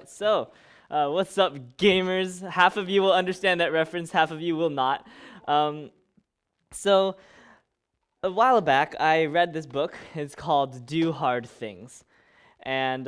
right, so what's up, gamers? Half of you will understand that reference, half of you will not. Um, so, a while back, I read this book. It's called Do Hard Things. And,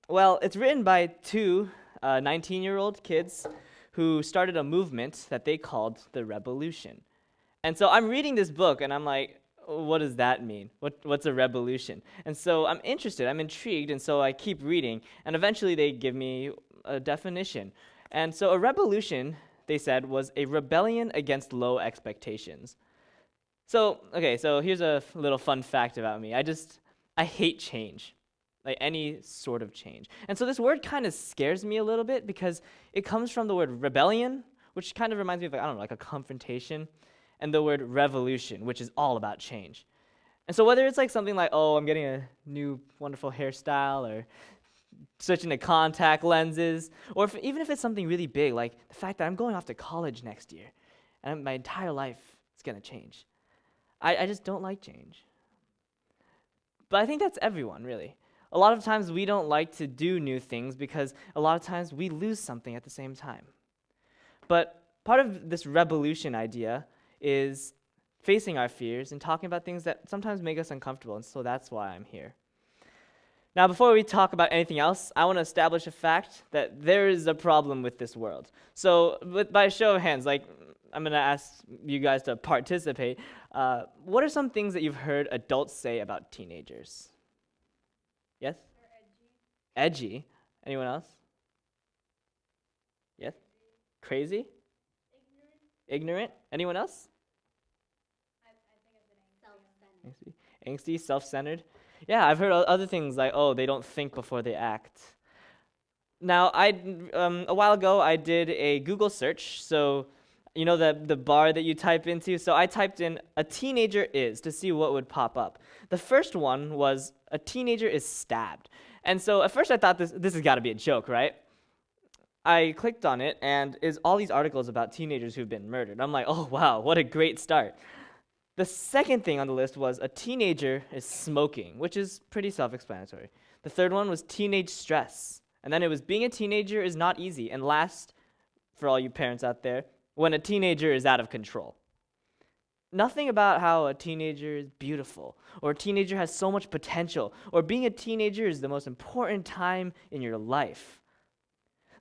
well, it's written by two 19-year-old kids who started a movement that they called the Rebelution. And so I'm reading this book, and I'm like, what does that mean? What's a revolution? And so I'm interested, I'm intrigued, and so I keep reading, and eventually they give me a definition. And so a revolution, they said, was a rebellion against low expectations. So, okay, so here's a little fun fact about me. I hate change, like any sort of change. And so this word kind of scares me a little bit because it comes from the word rebellion, which kind of reminds me of, like, I don't know, like a confrontation, and the word revolution, which is all about change. And so whether it's like something like, oh, I'm getting a new wonderful hairstyle, or switching to contact lenses, or even if it's something really big, like the fact that I'm going off to college next year, and my entire life is going to change. I just don't like change. But I think that's everyone, really. A lot of times we don't like to do new things because a lot of times we lose something at the same time. But part of this revolution idea is facing our fears and talking about things that sometimes make us uncomfortable, and so that's why I'm here. Now, before we talk about anything else, I want to establish a fact that there is a problem with this world. So, by a show of hands, like, I'm going to ask you guys to participate. What are some things that you've heard adults say about teenagers? Yes? They're edgy. Edgy? Anyone else? Yes? Crazy? Ignorant? Anyone else? Angsty, self-centered. Yeah, I've heard other things like, oh, they don't think before they act. Now, a while ago, I did a Google search, so you know the bar that you type into? So I typed in "a teenager is" to see what would pop up. The first one was "a teenager is stabbed." And so at first I thought this has got to be a joke, right? I clicked on it, and it's all these articles about teenagers who've been murdered. I'm like, oh, wow, what a great start. The second thing on the list was "a teenager is smoking," which is pretty self-explanatory. The third one was "teenage stress." And then it was "being a teenager is not easy." And last, for all you parents out there, "when a teenager is out of control." Nothing about how a teenager is beautiful, or a teenager has so much potential, or being a teenager is the most important time in your life.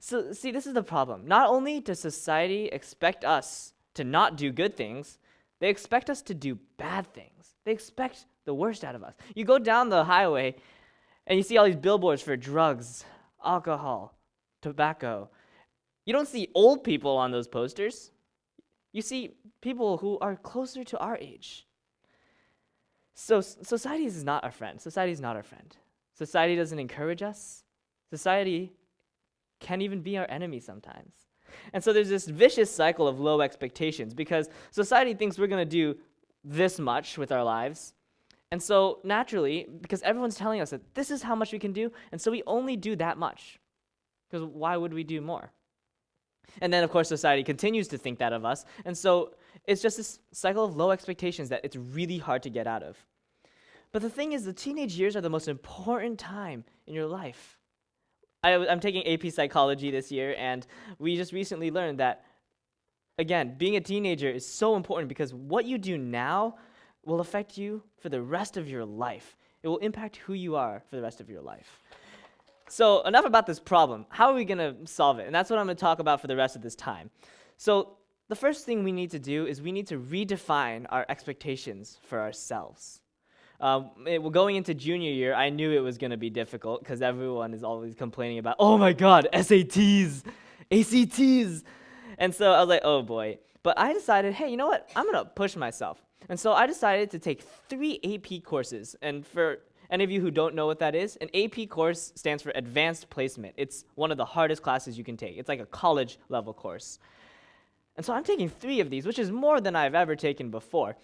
So, see, this is the problem. Not only does society expect us to not do good things, they expect us to do bad things. They expect the worst out of us. You go down the highway, and you see all these billboards for drugs, alcohol, tobacco. You don't see old people on those posters. You see people who are closer to our age. So society is not our friend. Society is not our friend. Society doesn't encourage us. Society can even be our enemy sometimes. And so there's this vicious cycle of low expectations because society thinks we're going to do this much with our lives. And so naturally, because everyone's telling us that this is how much we can do, and so we only do that much. Because why would we do more? And then, of course, society continues to think that of us. And so it's just this cycle of low expectations that it's really hard to get out of. But the thing is, the teenage years are the most important time in your life. I'm taking AP Psychology this year, and we just recently learned that, again, being a teenager is so important because what you do now will affect you for the rest of your life. It will impact who you are for the rest of your life. So enough about this problem. How are we going to solve it? And that's what I'm going to talk about for the rest of this time. So the first thing we need to do is we need to redefine our expectations for ourselves. Going into junior year, I knew it was going to be difficult because everyone is always complaining about, oh my God, SATs, ACTs. And so I was like, oh boy. But I decided, hey, you know what? I'm going to push myself. And so I decided to take 3 AP courses. And for any of you who don't know what that is, an AP course stands for Advanced Placement. It's one of the hardest classes you can take. It's like a college level course. And so I'm taking 3 of these, which is more than I've ever taken before.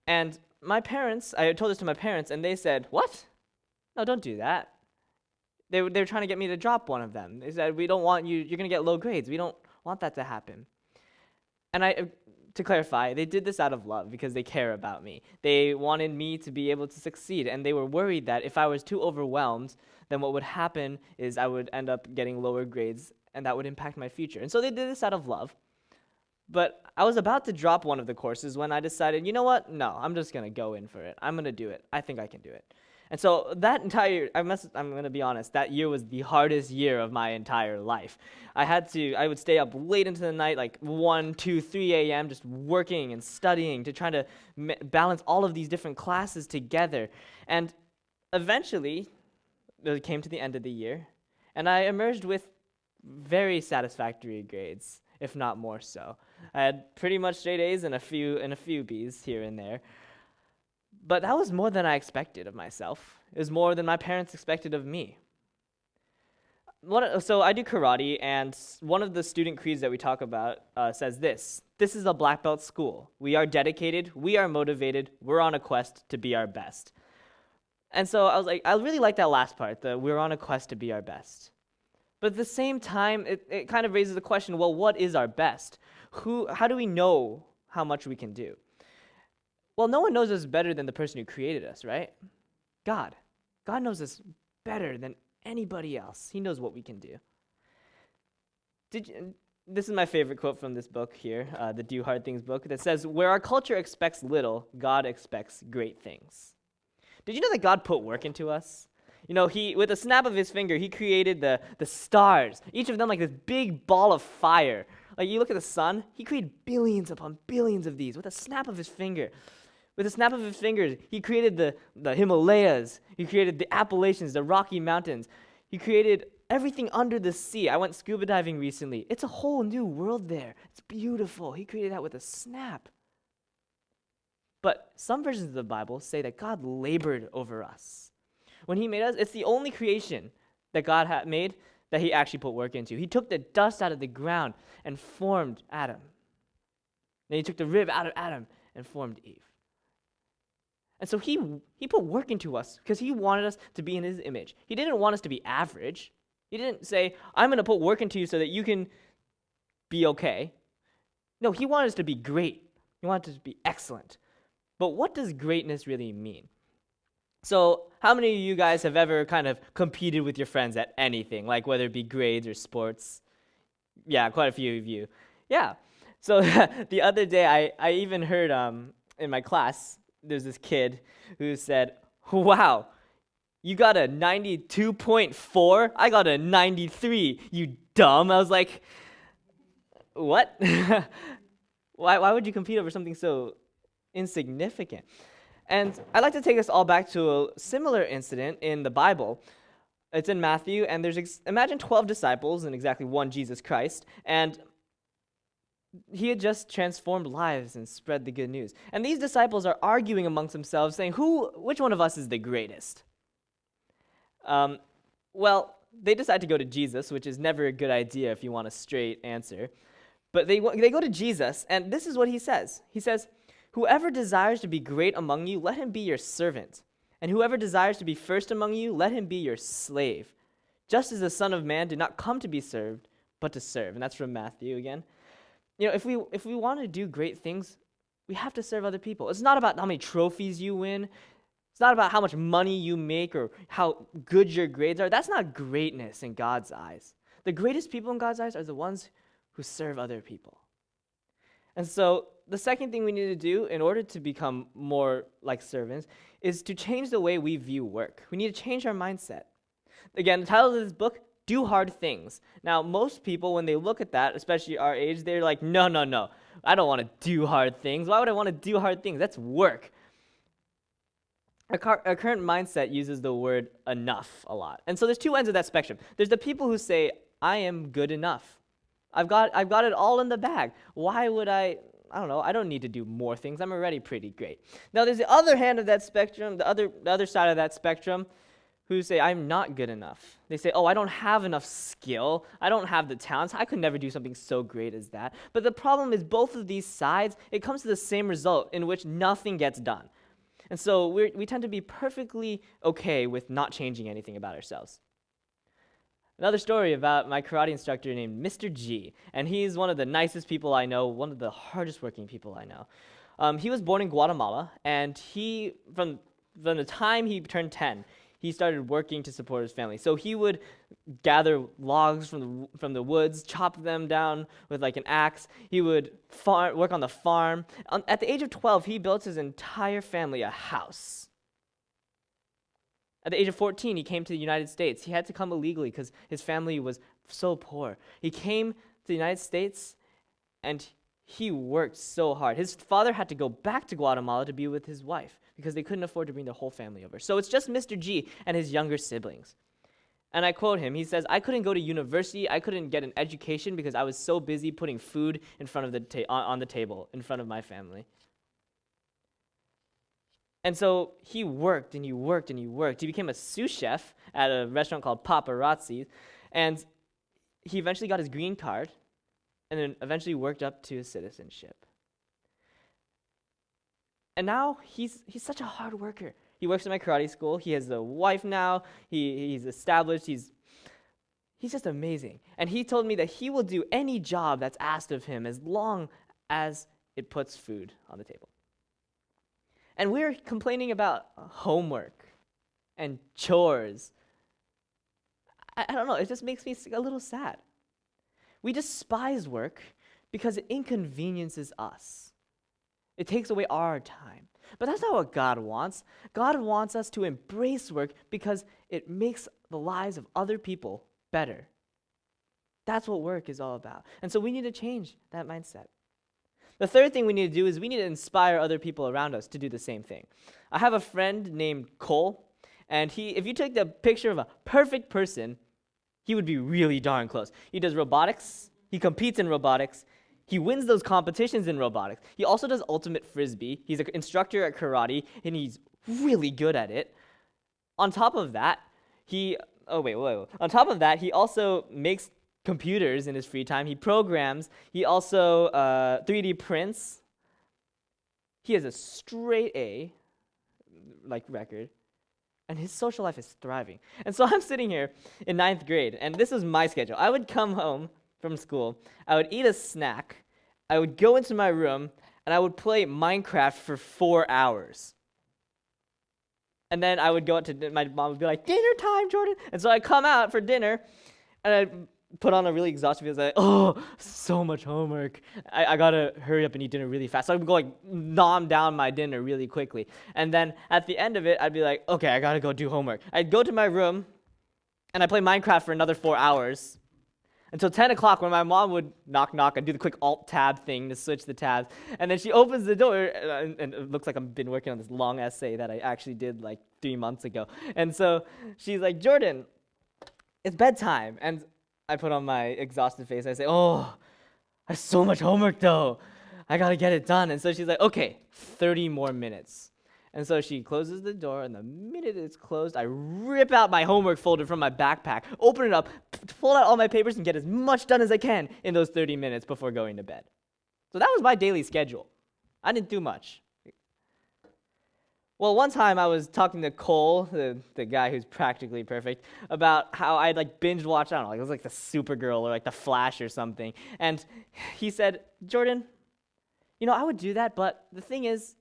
And my parents, I told this to my parents, and they said, what? No, don't do that. They were trying to get me to drop one of them. They said, we don't want you, you're going to get low grades. We don't want that to happen. And to clarify, they did this out of love because they care about me. They wanted me to be able to succeed, and they were worried that if I was too overwhelmed, then what would happen is I would end up getting lower grades, and that would impact my future. And so they did this out of love. But I was about to drop one of the courses when I decided, you know what? No, I'm just going to go in for it. I'm going to do it. I think I can do it. And so that entire, I'm going to be honest, that year was the hardest year of my entire life. I would stay up late into the night, like 1, 2, 3 a.m., just working and studying to try to balance all of these different classes together. And eventually, it came to the end of the year, and I emerged with very satisfactory grades, if not more so. I had pretty much straight A's and a few B's here and there. But that was more than I expected of myself. It was more than my parents expected of me. So I do karate, and one of the student creeds that we talk about says this: "This is a black belt school. We are dedicated, we are motivated, we're on a quest to be our best." And so I was like, I really like that last part, that we're on a quest to be our best. But at the same time, it kind of raises the question, well, what is our best? How do we know how much we can do? Well, no one knows us better than the person who created us, right? God. God knows us better than anybody else. He knows what we can do. This is my favorite quote from this book here, the Do Hard Things book, that says, "Where our culture expects little, God expects great things." Did you know that God put work into us? You know, with a snap of his finger, he created the stars, each of them like this big ball of fire. Like, you look at the sun, he created billions upon billions of these with a snap of his finger. With a snap of his fingers, he created the Himalayas. He created the Appalachians, the Rocky Mountains. He created everything under the sea. I went scuba diving recently. It's a whole new world there. It's beautiful. He created that with a snap. But some versions of the Bible say that God labored over us. When he made us, it's the only creation that God had made that he actually put work into. He took the dust out of the ground and formed Adam. Then he took the rib out of Adam and formed Eve. And so he put work into us because he wanted us to be in his image. He didn't want us to be average. He didn't say, I'm going to put work into you so that you can be okay. No, he wanted us to be great. He wanted us to be excellent. But what does greatness really mean? So how many of you guys have ever kind of competed with your friends at anything, like whether it be grades or sports? Yeah, quite a few of you. Yeah. So the other day, I even heard in my class, there's this kid who said, "Wow, you got a 92.4? I got a 93, you dumb." I was like, what? Why would you compete over something so insignificant? And I'd like to take us all back to a similar incident in the Bible. It's in Matthew, and imagine 12 disciples and exactly one Jesus Christ, and he had just transformed lives and spread the good news. And these disciples are arguing amongst themselves, saying, which one of us is the greatest? Well, they decide to go to Jesus, which is never a good idea if you want a straight answer. But they go to Jesus, and this is what he says. He says, "Whoever desires to be great among you, let him be your servant. And whoever desires to be first among you, let him be your slave. Just as the Son of Man did not come to be served, but to serve." And that's from Matthew again. You know, if we want to do great things, we have to serve other people. It's not about how many trophies you win. It's not about how much money you make or how good your grades are. That's not greatness in God's eyes. The greatest people in God's eyes are the ones who serve other people. And so the second thing we need to do in order to become more like servants is to change the way we view work. We need to change our mindset. Again, the title of this book, Do Hard Things. Now, most people, when they look at that, especially our age, they're like, no. I don't want to do hard things. Why would I want to do hard things? That's work. Our current mindset uses the word enough a lot. And so there's two ends of that spectrum. There's the people who say, I am good enough. I've got it all in the bag. Why would I don't know, I don't need to do more things. I'm already pretty great. Now there's the other hand of that spectrum, the other side of that spectrum, who say, I'm not good enough. They say, I don't have enough skill. I don't have the talents. I could never do something so great as that. But the problem is both of these sides, it comes to the same result in which nothing gets done. And so we tend to be perfectly okay with not changing anything about ourselves. Another story about my karate instructor named Mr. G, and he's one of the nicest people I know, one of the hardest working people I know. He was born in Guatemala, and from the time he turned 10, he started working to support his family. So he would gather logs from the woods, chop them down with like an axe. He would work on the farm. At the age of 12, he built his entire family a house. At the age of 14, he came to the United States. He had to come illegally because his family was so poor. He came to the United States, and he worked so hard. His father had to go back to Guatemala to be with his wife because they couldn't afford to bring their whole family over. So it's just Mr. G and his younger siblings. And I quote him. He says, "I couldn't go to university. I couldn't get an education because I was so busy putting food in front of on the table in front of my family." And so he worked and he worked and he worked. He became a sous chef at a restaurant called Paparazzi, and he eventually got his green card and then eventually worked up to his citizenship. And now he's such a hard worker. He works at my karate school. He has a wife now. He's established. He's just amazing. And he told me that he will do any job that's asked of him as long as it puts food on the table. And we're complaining about homework and chores. I don't know, it just makes me a little sad. We despise work because it inconveniences us. It takes away our time. But that's not what God wants. God wants us to embrace work because it makes the lives of other people better. That's what work is all about. And so we need to change that mindset. The third thing we need to do is we need to inspire other people around us to do the same thing. I have a friend named Cole, and if you took the picture of a perfect person, he would be really darn close. He does robotics, he competes in robotics, he wins those competitions in robotics. He also does ultimate frisbee, he's an instructor at karate, and he's really good at it. On top of that, he also makes computers in his free time. He programs. He also 3D prints. He has a straight A record, and his social life is thriving. And so I'm sitting here in 9th grade, and this is my schedule. I would come home from school. I would eat a snack. I would go into my room, and I would play Minecraft for 4 hours. And then I would go out to my mom would be like, "Dinner time, Jordan." And so I come out for dinner, and I put on a really exhausted face, like, "Oh, so much homework. I gotta hurry up and eat dinner really fast." So I would go nom down my dinner really quickly. And then at the end of it, I'd be like, "Okay, I gotta go do homework." I'd go to my room, and I'd play Minecraft for another 4 hours until 10 o'clock when my mom would knock and do the quick Alt-Tab thing to switch the tabs. And then she opens the door, and it looks like I've been working on this long essay that I actually did 3 months ago. And so she's like, "Jordan, it's bedtime." And I put on my exhausted face. I say, "Oh, I have so much homework though. I gotta get it done." And so she's like, "Okay, 30 more minutes." And so she closes the door, and the minute it's closed, I rip out my homework folder from my backpack, open it up, pull out all my papers, and get as much done as I can in those 30 minutes before going to bed. So that was my daily schedule. I didn't do much. Well, one time I was talking to Cole, the guy who's practically perfect, about how I'd binge watch, I don't know, it was the Supergirl or the Flash or something. And he said, "Jordan, I would do that, but the thing is,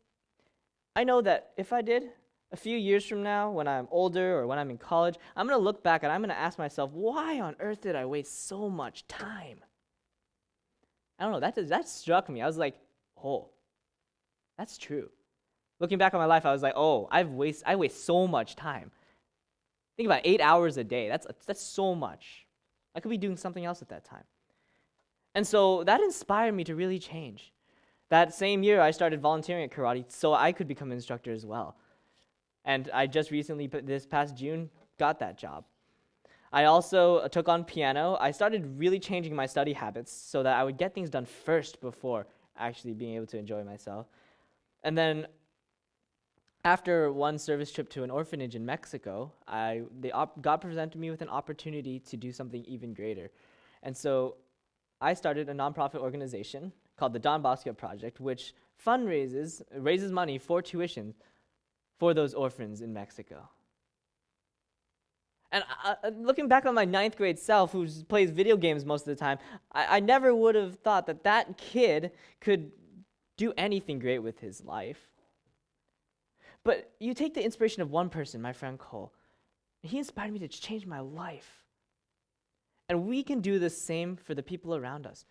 I know that if I did, a few years from now, when I'm older or when I'm in college, I'm going to look back and I'm going to ask myself, why on earth did I waste so much time?" I don't know, that struck me. I was like, oh, that's true. Looking back on my life, I was like, oh, I waste so much time. Think about 8 hours a day. That's so much. I could be doing something else at that time. And so that inspired me to really change. That same year, I started volunteering at karate so I could become an instructor as well. And I just recently, this past June, got that job. I also took on piano. I started really changing my study habits so that I would get things done first before actually being able to enjoy myself. And then after one service trip to an orphanage in Mexico, God presented me with an opportunity to do something even greater. And so I started a nonprofit organization called the Don Bosco Project, which raises money for tuition for those orphans in Mexico. And looking back on my ninth grade self, who plays video games most of the time, I never would have thought that that kid could do anything great with his life. But you take the inspiration of one person, my friend Cole. He inspired me to change my life. And we can do the same for the people around us.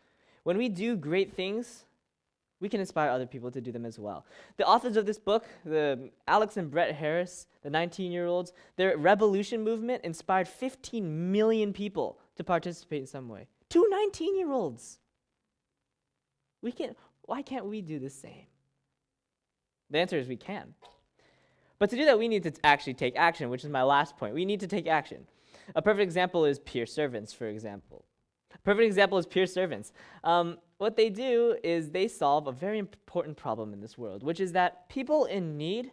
When we do great things, we can inspire other people to do them as well. The authors of this book, the Alex and Brett Harris, the 19-year-olds, their Rebelution movement inspired 15 million people to participate in some way. 2 19-year-olds. Why can't we do the same? The answer is we can. But to do that, we need to actually take action, which is my last point. We need to take action. A perfect example is peer servants, for example. A perfect example is peer servants. What they do is they solve a very important problem in this world, which is that people in need,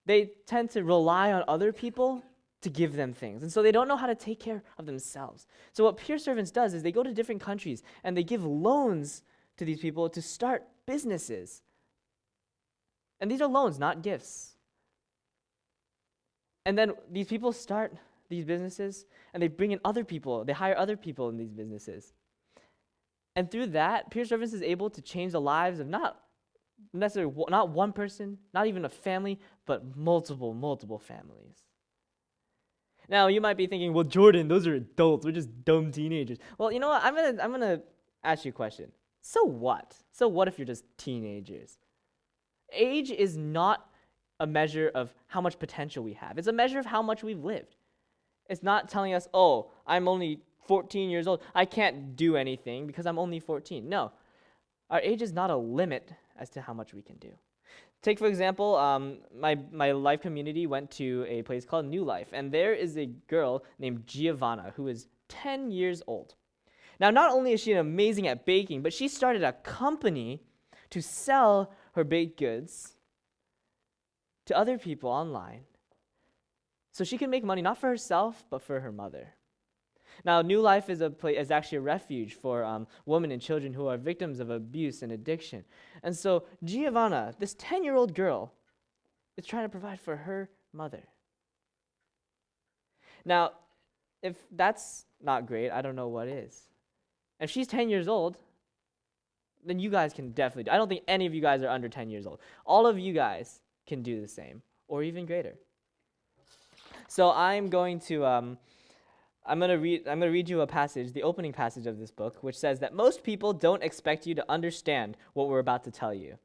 they tend to rely on other people to give them things. And so they don't know how to take care of themselves. So what peer servants does is they go to different countries and they give loans to these people to start businesses. And these are loans, not gifts. And then these people start these businesses and they bring in other people. They hire other people in these businesses. And through that, peer service is able to change the lives of not necessarily not one person, not even a family, but multiple families. Now, you might be thinking, well, Jordan, those are adults. We're just dumb teenagers. Well, you know what? I'm gonna ask you a question. So what? So what if you're just teenagers? Age is not a measure of how much potential we have. It's a measure of how much we've lived. It's not telling us, oh, I'm only 14 years old. I can't do anything because I'm only 14. No. Our age is not a limit as to how much we can do. Take, for example, my life community went to a place called New Life, and there is a girl named Giovanna who is 10 years old. Now, not only is she amazing at baking, but she started a company to sell her baked goods to other people online so she can make money not for herself, but for her mother. Now, New Life is actually a refuge for women and children who are victims of abuse and addiction. And so Giovanna, this 10-year-old girl, is trying to provide for her mother. Now, if that's not great, I don't know what is. If she's 10 years old, then you guys can definitely do. I don't think any of you guys are under 10 years old. All of you guys can do the same, or even greater. So I'm going to read you a passage, the opening passage of this book, which says that most people don't expect you to understand what we're about to tell you.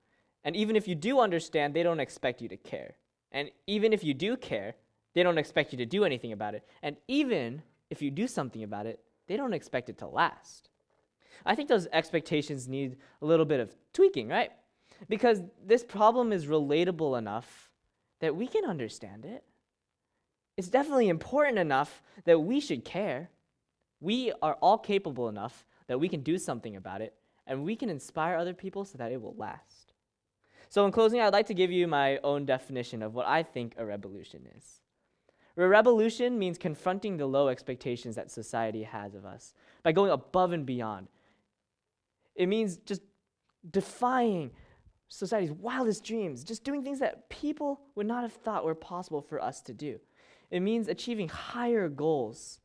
And even if you do understand, they don't expect you to care. And even if you do care, they don't expect you to do anything about it. And even if you do something about it, they don't expect it to last. I think those expectations need a little bit of tweaking, right? Because this problem is relatable enough that we can understand it. It's definitely important enough that we should care. We are all capable enough that we can do something about it, and we can inspire other people so that it will last. So in closing, I'd like to give you my own definition of what I think a revolution is. A revolution means confronting the low expectations that society has of us by going above and beyond. It means just defying society's wildest dreams, just doing things that people would not have thought were possible for us to do. It means achieving higher goals,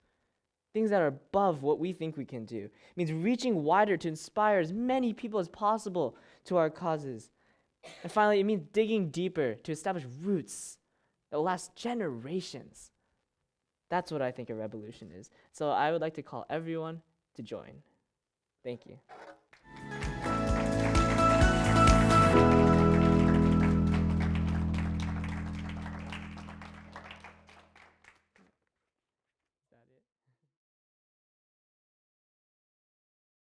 things that are above what we think we can do. It means reaching wider to inspire as many people as possible to our causes. And finally, it means digging deeper to establish roots that will last generations. That's what I think a revolution is. So I would like to call everyone to join. Thank you.